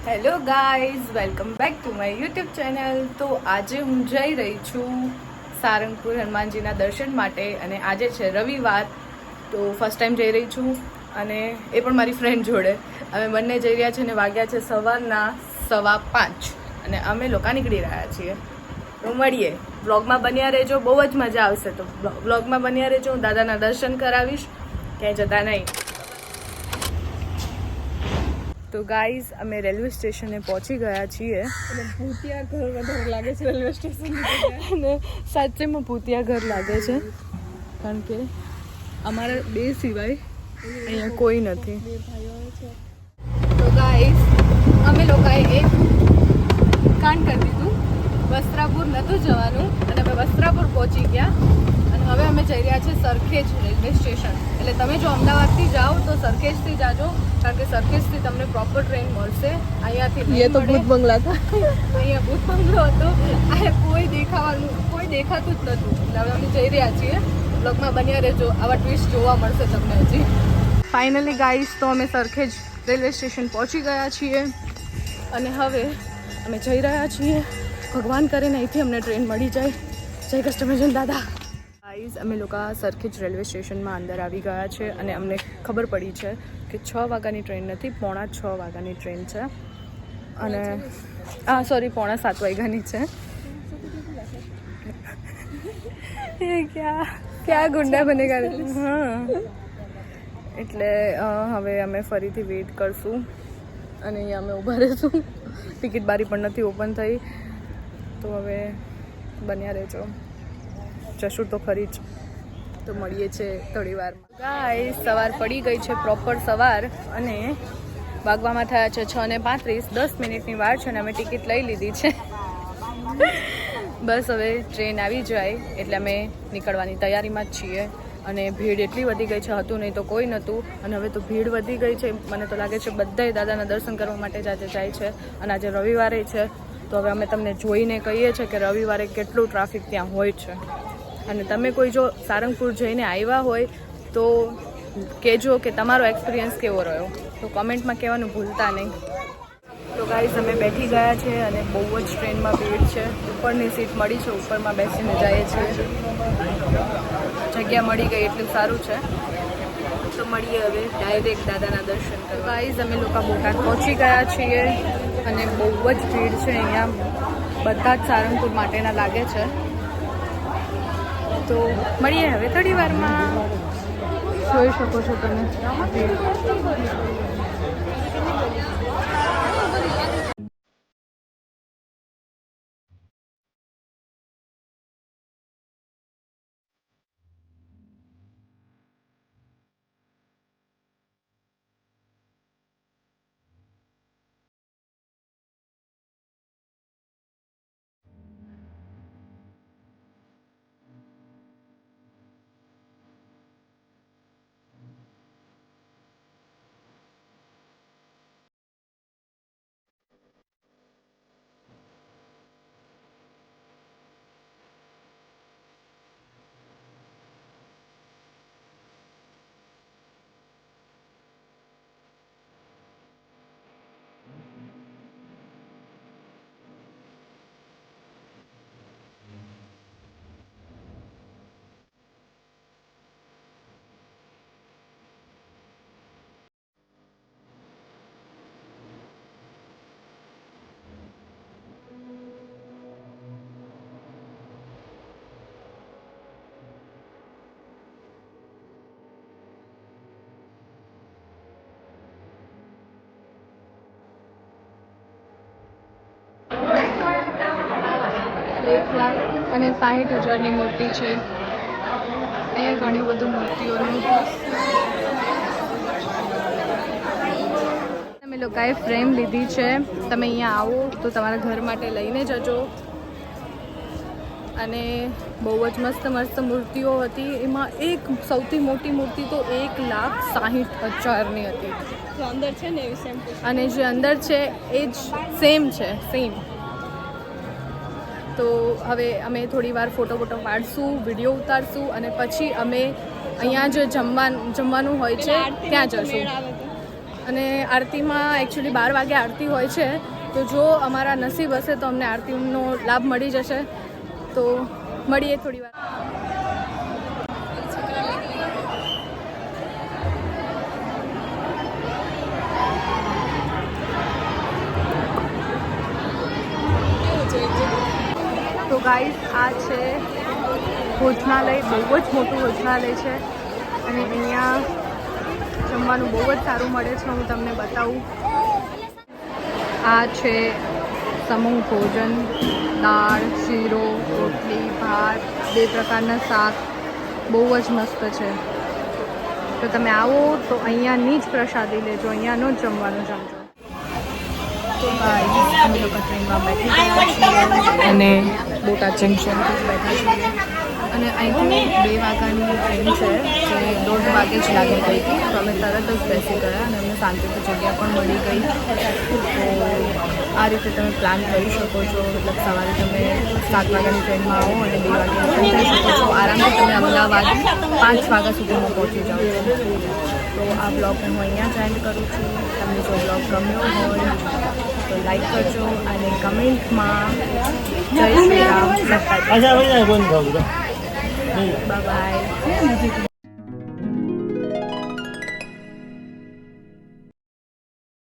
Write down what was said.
Hello guys, welcome back to my YouTube channel. તો આજે હું જઈ રહી છું સારંગપુર હનુમાનજીના દર્શન માટે અને આજે છે રવિવાર. તો ફર્સ્ટ ટાઈમ જઈ રહી છું અને એ પણ મારી ફ્રેન્ડ જોડે. અમે બંને જઈ રહ્યા છીએ અને વાગ્યા છે સવારના 5:15 અને અમે લોકો નીકળી રહ્યા છીએ. તો મળીએ, વ્લોગમાં બન્યા રહેજો, બહુ જ મજા આવશે. તો વ્લોગમાં બન્યા રહેજો, હું દાદાના દર્શન કરાવીશ, ક્યાંય જતા નહીં. તો ગાઈઝ, અમે રેલવે સ્ટેશને પહોંચી ગયા છીએ અને ભૂતિયા ઘર વધારે લાગે છે રેલવે સ્ટેશન અને સાચેમાં ભૂતિયા ઘર લાગે છે, કારણ કે અમારા બે સિવાય અહીંયા કોઈ નથી. તો ગાઈઝ, અમે લોકોએ એક કાંડ કરી દીધું. વસ્ત્રાપુર નહોતું જવાનું અને અમે વસ્ત્રાપુર પહોંચી ગયા અને હવે અમે જઈ રહ્યા છીએ સરખેજ રેલવે સ્ટેશન. એટલે તમે જો અમદાવાદથી જાઓ તો સરખેજથી જાજો, કારણ કે સરખેજથી તમને પ્રોપર ટ્રેન મળશે. અહીંયાથી એ તો ભૂત બંગલા હતા, અહીંયા ભૂત બંગલો હતો, આ કોઈ દેખાતું જ નહોતું. એટલે હવે અમે જઈ રહ્યા છીએ. બ્લોગમાં બન્યા રહેજો, આવા ટ્વિસ્ટ જોવા મળશે તમને હજી. ફાઇનલી ગાઈઝ, તો અમે સરખેજ રેલવે સ્ટેશન પહોંચી ગયા છીએ અને હવે અમે જઈ રહ્યા છીએ. ભગવાન કરીને અહીંથી અમને ટ્રેન મળી જાય. જય કસ્ટમર દાદા. ગાઈઝ, અમે લોકો સરખેજ રેલવે સ્ટેશનમાં અંદર આવી ગયા છે અને અમને ખબર પડી છે કે 6 વાગ્યાની ટ્રેન નથી, 5:45 વાગ્યાની ટ્રેન છે અને સોરી 6:45 વાગ્યાની છે. એ ક્યાં ગુંડા બનેગા. હા, એટલે હવે અમે ફરીથી વેઇટ કરશું અને અહીંયા અમે ઊભા રહીશું. ટિકિટ બારી પણ નથી ઓપન થઈ, તો હવે બન્યા રહેજો, જશું તો ખરી જ. તો મળીએ છીએ થોડી વારમાં. ગાઈસ, સવાર પડી ગઈ છે, પ્રોપર સવાર, અને વાગવામાં થયા છે 6:35. 10 મિનિટની વાર છે અને અમે ટિકિટ લઈ લીધી છે. બસ હવે ટ્રેન આવી જાય એટલે અમે નીકળવાની તૈયારીમાં જ છીએ. અને ભીડ એટલી વધી ગઈ છે, હતું નહીં તો કોઈ નહોતું, અને હવે તો ભીડ વધી ગઈ છે. મને તો લાગે છે બધાય દાદાના દર્શન કરવા માટે જ આજે જાય છે અને આજે રવિવારે છે. તો હવે અમે તમને જોઈને કહીએ છીએ કે રવિવારે કેટલું ટ્રાફિક ત્યાં હોય છે. અને તમે કોઈ જો સારંગપુર જઈને આવ્યા હોય તો કહેજો કે તમારો એક્સપિરિયન્સ કેવો રહ્યો, તો કમેન્ટમાં કહેવાનું ભૂલતા નહીં. તો ગાઈઝ, અમે બેઠી ગયા છે અને બહુ જ ટ્રેનમાં ભીડ છે. ઉપરની સીટ મળી છે, ઉપરમાં બેસીને જઈએ છીએ. જગ્યા મળી ગઈ એટલું સારું છે. તો મળીએ હવે ડાયરેક્ટ દાદાના દર્શન કરવા. ગાઈઝ, અમે લોકો બોટાદ પહોંચી ગયા છીએ અને બહુ જ ભીડ છે અહીંયા. બધા જ સારંગપુર માટેના લાગે છે. તો મળીએ હવે થોડી વારમાં. જોઈ શકો છો તમે ભીડ. અને 60,000ની મૂર્તિ છે. અહીંયા ઘણી બધી મૂર્તિઓનું. તમે લોકોએ ફ્રેમ લીધી છે. તમે અહીંયા આવો તો તમારા ઘર માટે લઈને જજો. અને બહુ જ મસ્ત મૂર્તિઓ હતી. એમાં એક સૌથી મોટી મૂર્તિ તો 1,60,000ની હતી. અંદર છે ને એવી સેમ, અને જે અંદર છે એ જ સેમ છે, સેમ. તો હવે અમે થોડી વાર ફોટો પાડશું, વિડીયો ઉતારશું અને પછી અમે અહીંયા જે જમવાનું હોય છે ત્યાં જશું. અને આરતીમાં એકચ્યુઅલી 12 વાગે આરતી હોય છે, તો જો અમારા નસીબ હશે તો અમને આરતીનો લાભ મળી જશે. તો મળીએ થોડી વાર. તો ગાઈસ આ છે ભોજનાલય, બહુ જ મોટું ભોજનાલય છે અને અહીંયા જમવાનું બહુ જ સારું મળે છે. હું તમને બતાવું. આ છે સમૂહ ભોજન, દાળ, શીરો, રોટલી, ભાત, 2 પ્રકારના શાક, બહુ જ મસ્ત છે. તો તમે આવો તો અહીંયાની જ પ્રસાદી લેજો, અહીંયાનો જ જમવાનું જમજો. તો ગાઈસ અમે લોકો ટ્રેનમાં બેઠી ગયા છીએ અને બોટાદ જંકશનથી બેઠા છીએ અને અહીંથી 2 વાગ્યાની ટ્રેન છે જે 1:30 વાગે જ લાગી ગઈ હતી. તો અમે તરત જ બેસી ગયા અને અમને શાંતિથી જગ્યા પણ મળી ગઈ. તો આ રીતે તમે પ્લાન કરી શકો છો. મતલબ સવારે તમે 7 વાગ્યાની ટ્રેનમાં આવો અને 2 વાગે જઈ શકો છો. આરામથી તમે અમદાવાદ 5 વાગ્યા સુધીમાં પહોંચી જાઓ છો. તો આ બ્લોગને હું અહીંયા જ એન્ડ કરું છું. તમને જો બ્લોગ ગમ્યો હોય તો લાઈક કરજો અને કમેન્ટમાં જય શ્રી રામ લખજો. Bye bye.